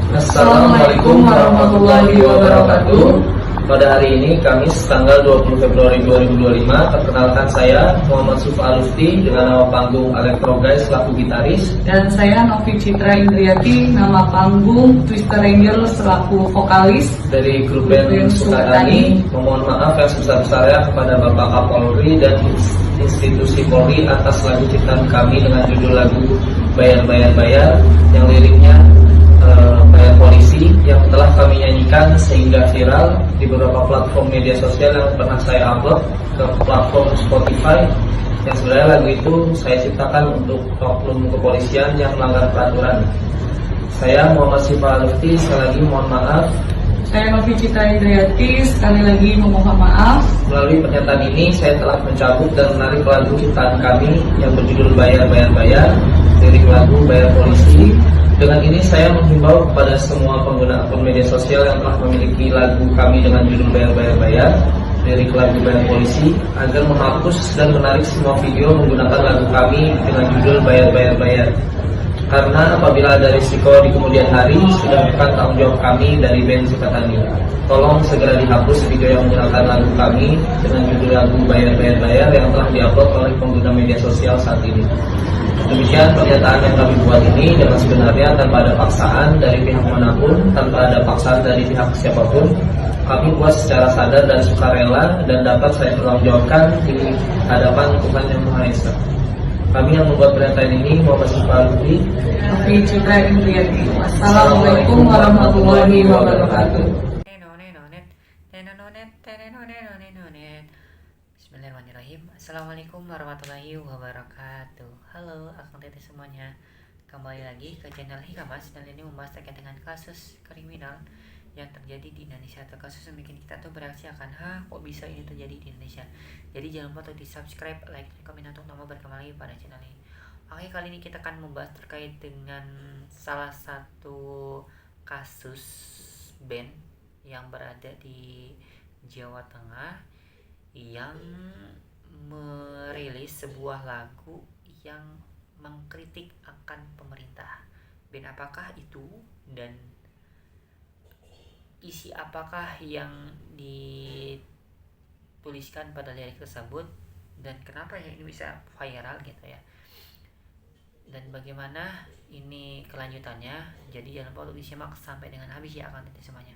Assalamualaikum warahmatullahi wabarakatuh. Pada hari ini Kamis tanggal 20 Februari 2025, perkenalkan saya Muhammad Sufa Alufti dengan nama panggung Electro Guys selaku gitaris, dan saya Novi Citra Indriati, nama panggung Twister Angel selaku vokalis dari grup band Sukatani. Memohon maaf yang sebesar-besarnya kepada Bapak Kapolri dan institusi Polri atas lagu ciptaan kami dengan judul lagu Bayar yang liriknya bayar polisi, yang telah kami nyanyikan sehingga viral di beberapa platform media sosial yang pernah saya upload ke platform Spotify. Yang sebenarnya lagu itu saya ciptakan untuk oknum kepolisian yang melanggar peraturan. Saya Muhammad Sufa Alufti, sekali lagi mohon maaf. Saya Novi Citra Indriati, sekali lagi memohon maaf. Melalui pernyataan ini saya telah mencabut dan menarik lagu ciptaan kami yang berjudul Bayar, lirik lagu Bayar Polisi. Dengan ini saya menghimbau kepada semua pengguna akun media sosial yang telah memiliki lagu kami dengan judul Bayar, lirik lagu Bayar Polisi, agar menghapus dan menarik semua video menggunakan lagu kami dengan judul Bayar. Karena apabila ada risiko di kemudian hari, sudah bukan tanggung jawab kami dari band Sukatani. Tolong segera dihapus video yang menyerahkan lagu kami dengan judul lagu Bayar yang telah diupload oleh pengguna media sosial saat ini. Demikian pernyataan yang kami buat ini dengan sebenarnya tanpa ada paksaan dari pihak manapun, tanpa ada paksaan dari pihak siapapun. Kami buat secara sadar dan sukarela dan dapat saya pertanggungjawabkan di hadapan Tuhan Yang Maha Esa. Kami yang membuat pernyataan ini Muhammad Sufa Alufti, Novi Citra Indriati. Wassalamualaikum warahmatullahi wabarakatuh. Bismillahirrahmanirrahim. Assalamualaikum warahmatullahi wabarakatuh. Halo akang teteh semuanya, kembali lagi ke channel Hikamas, dan ini membahas terkait dengan kasus kriminal yang terjadi di Indonesia, atau kasus yang bikin kita tuh bereaksi akan kok bisa ini terjadi di Indonesia. Jadi jangan lupa untuk di subscribe, like, dan komen untuk nomor berkembang lagi pada channel ini. Oke, kali ini kita akan membahas terkait dengan salah satu kasus band yang berada di Jawa Tengah yang merilis sebuah lagu yang mengkritik akan pemerintah. Band apakah itu dan isi apakah yang dituliskan pada lirik tersebut, dan kenapa ini bisa viral gitu ya, dan bagaimana ini kelanjutannya. Jadi jangan lupa untuk disimak sampai dengan habis ya akan nanti semuanya.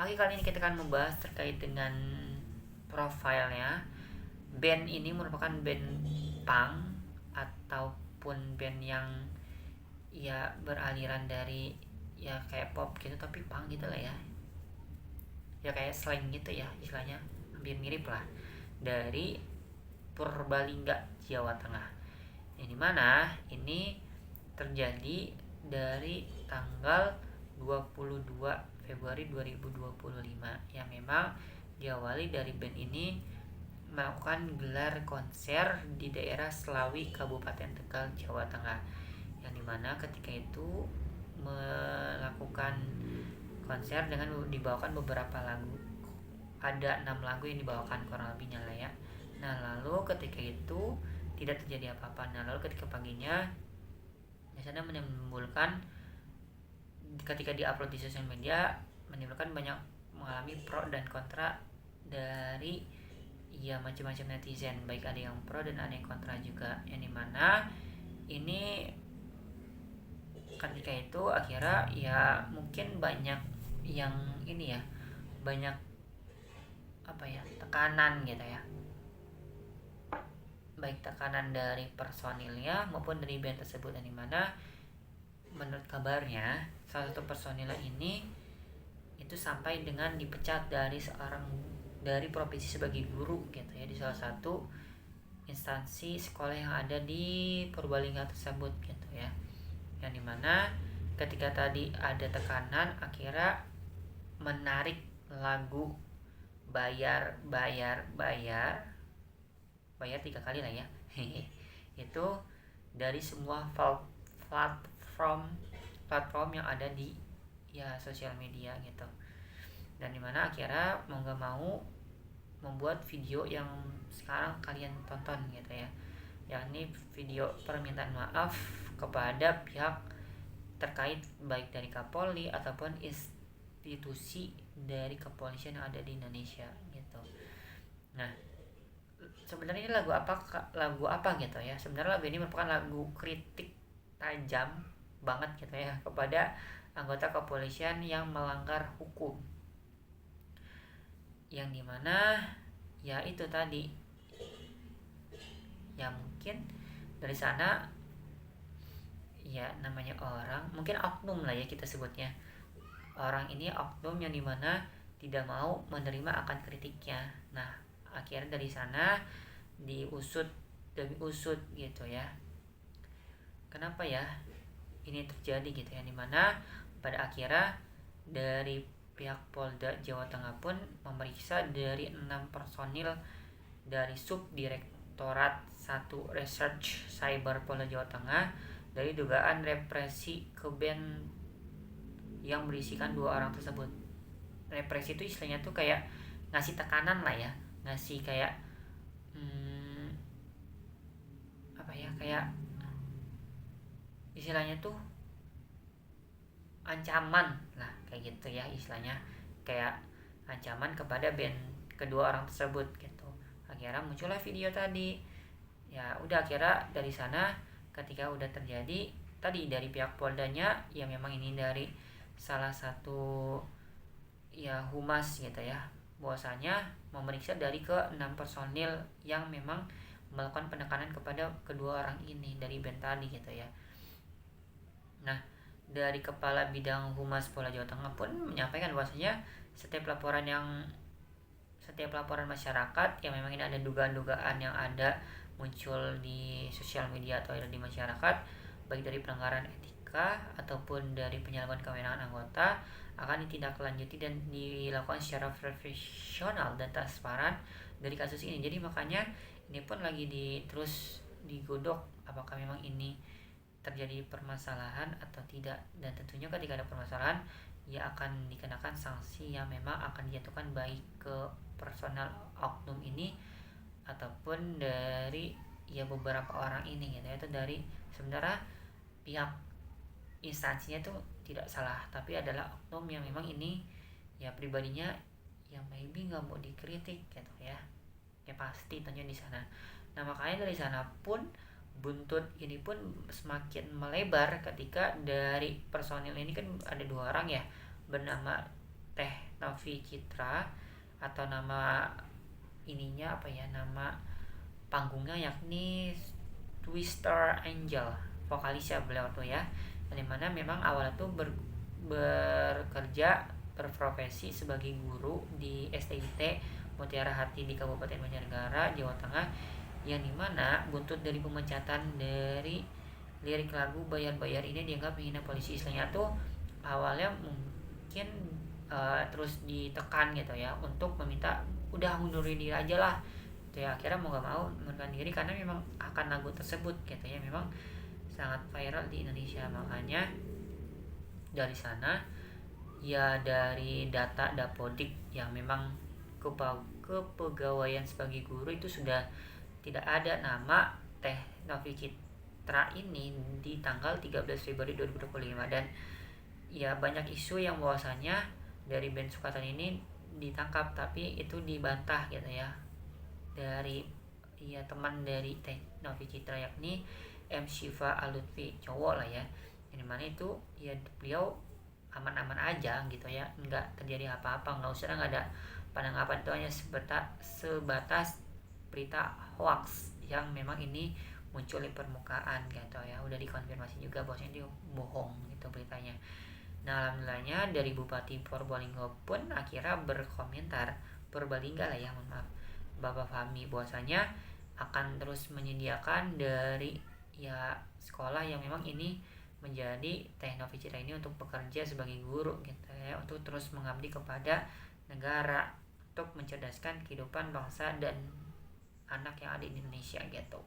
Oke, kali ini kita akan membahas terkait dengan profilnya. Band ini merupakan band punk ataupun band yang ya beraliran dari ya kayak pop gitu tapi punk gitu lah ya kayak slang gitu ya, istilahnya hampir mirip lah, dari Purbalingga, Jawa Tengah. Yang dimana ini terjadi dari tanggal 22 Februari 2025, yang memang diawali dari band ini melakukan gelar konser di daerah Slawi, Kabupaten Tegal, Jawa Tengah, yang dimana ketika itu melakukan konser dengan dibawakan beberapa lagu. Ada 6 lagu yang dibawakan kurang lebihnya lah ya. Nah, lalu ketika itu tidak terjadi apa-apa. Nah, lalu ketika paginya biasanya menimbulkan, ketika diupload di sosial media, menimbulkan banyak mengalami pro dan kontra dari ya macam-macam netizen, baik ada yang pro dan ada yang kontra juga. Yang dimana ini ketika itu akhirnya ya mungkin banyak yang ini ya, banyak tekanan gitu ya, baik tekanan dari personilnya maupun dari band tersebut. Yang dimana menurut kabarnya salah satu personilnya ini itu sampai dengan dipecat dari profesi sebagai guru gitu ya, di salah satu instansi sekolah yang ada di Purbalingga tersebut gitu ya. Yang dimana ketika tadi ada tekanan, akhirnya menarik lagu bayar 3 kali lah ya itu dari semua platform yang ada di ya sosial media gitu. Dan dimana akhirnya mau gak mau membuat video yang sekarang kalian tonton gitu ya, yakni video permintaan maaf kepada pihak terkait baik dari Kapolri ataupun institusi dari kepolisian yang ada di Indonesia gitu. Nah, sebenarnya ini lagu apa gitu ya. Sebenarnya lagu ini merupakan lagu kritik tajam banget gitu ya kepada anggota kepolisian yang melanggar hukum, yang dimana ya itu tadi ya mungkin dari sana ya namanya orang, mungkin oknum lah ya kita sebutnya, orang ini oknum yang dimana tidak mau menerima akan kritiknya. Nah, akhirnya dari sana diusut demi usut gitu ya, kenapa ya ini terjadi gitu ya, dimana pada akhirnya dari pihak Polda Jawa Tengah pun memeriksa dari 6 personil dari Subdirektorat 1 Research Cyber Polda Jawa Tengah dari dugaan represi ke band yang berisikan 2 orang tersebut. Represi itu istilahnya tuh kayak ngasih tekanan lah ya, ngasih kayak apa ya, kayak istilahnya tuh ancaman lah kayak gitu ya, istilahnya kayak ancaman kepada band kedua orang tersebut gitu. Akhirnya muncullah video tadi ya, udah akhirnya dari sana ketika udah terjadi tadi dari pihak Poldanya ya memang ini dari salah satu ya humas gitu ya, bahwasanya memeriksa dari ke 6 personil yang memang melakukan penekanan kepada kedua orang ini dari band tadi gitu ya. Nah, dari Kepala Bidang Humas Polda Jawa Tengah pun menyampaikan bahwasanya setiap laporan masyarakat yang memang ini ada dugaan-dugaan yang ada muncul di sosial media atau di masyarakat, baik dari pelanggaran etika ataupun dari penyalahgunaan kewenangan anggota, akan ditindaklanjuti dan dilakukan secara profesional dan transparan dari kasus ini. Jadi makanya ini pun lagi terus digodok apakah memang ini terjadi permasalahan atau tidak, dan tentunya ketika ada permasalahan ya akan dikenakan sanksi yang memang akan dijatuhkan baik ke personal oknum ini ataupun dari ya beberapa orang ini gitu ya. Itu dari sebenarnya pihak instansinya tuh tidak salah, tapi adalah oknum yang memang ini ya pribadinya yang maybe nggak mau dikritik gitu ya pasti tentunya di sana. Nah, makanya dari sana pun buntut ini pun semakin melebar ketika dari personil ini kan ada 2 orang ya, bernama Teh Novi Citra atau nama ininya apa ya, nama panggungnya yakni Twister Angel, vokalisnya beliau tuh ya, dimana memang awalnya tuh bekerja berprofesi sebagai guru di STIT Mutiara Hati di Kabupaten Banjarnegara, Jawa Tengah, yang dimana buntut dari pemecatan dari lirik lagu Bayar-Bayar ini dianggap menghina polisi. Istilahnya tuh awalnya mungkin terus ditekan gitu ya untuk meminta udah mundurin diri aja lah gitu ya. Akhirnya mau gak mau mengundurkan diri karena memang akan lagu tersebut gitu ya memang sangat viral di Indonesia. Makanya dari sana ya dari data Dapodik yang memang kepegawaian sebagai guru itu sudah tidak ada nama Teh Novi Citra ini di tanggal 13 Februari 2025, dan ya banyak isu yang bahwasanya dari band Sukatan ini ditangkap, tapi itu dibantah gitu ya dari ya teman dari Teh Novi Citra yakni M. Shiva Alutfi, cowok lah ya, yang dimana itu ya beliau aman-aman aja gitu ya, nggak terjadi apa-apa, nggak usah, nggak ada penangkapan, itu hanya sebatas berita hoax yang memang ini muncul di permukaan gitu ya, udah dikonfirmasi juga bahwasanya dia bohong gitu beritanya. Nah, alhamdulillahnya dari Bupati Purbalingga pun akhirnya berkomentar, Purbalingga lah ya, mohon maaf, Bapak Fahmi, bahwasanya akan terus menyediakan dari ya sekolah yang memang ini menjadi Teh Novi Citra ini untuk bekerja sebagai guru gitu ya, untuk terus mengabdi kepada negara, untuk mencerdaskan kehidupan bangsa dan anak yang ada di Indonesia gitu.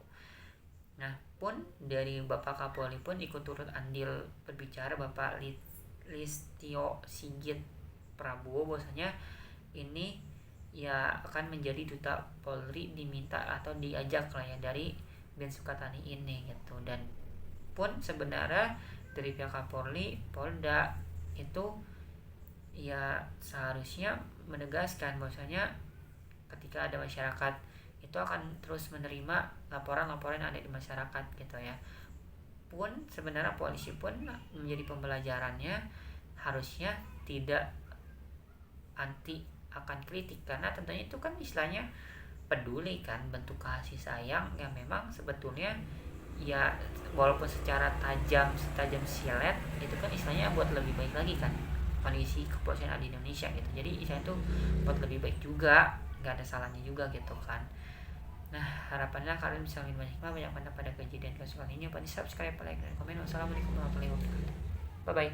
Nah, pun dari Bapak Kapolri pun ikut turut andil berbicara, Bapak Listio Sigit Prabowo, bahwasanya ini ya akan menjadi duta Polri, diminta atau diajak lah ya dari band Sukatani ini gitu. Dan pun sebenarnya dari pihak Kapolri, Polda itu ya seharusnya menegaskan bahwasanya ketika ada masyarakat itu akan terus menerima laporan-laporan yang ada di masyarakat gitu ya. Pun sebenarnya polisi pun menjadi pembelajarannya harusnya tidak anti akan kritik, karena tentunya itu kan istilahnya peduli kan, bentuk kasih sayang yang memang sebetulnya ya walaupun secara tajam silet itu kan istilahnya buat lebih baik lagi kan kondisi kepolisian di Indonesia gitu. Jadi istilahnya itu buat lebih baik juga, nggak ada salahnya juga gitu kan. Nah, harapannya kalian bisa lebih banyak pada kejadian kasus kali ini. Lupa di subscribe, like, dan komen. Wassalamualaikum warahmatullahi wabarakatuh. Bye bye.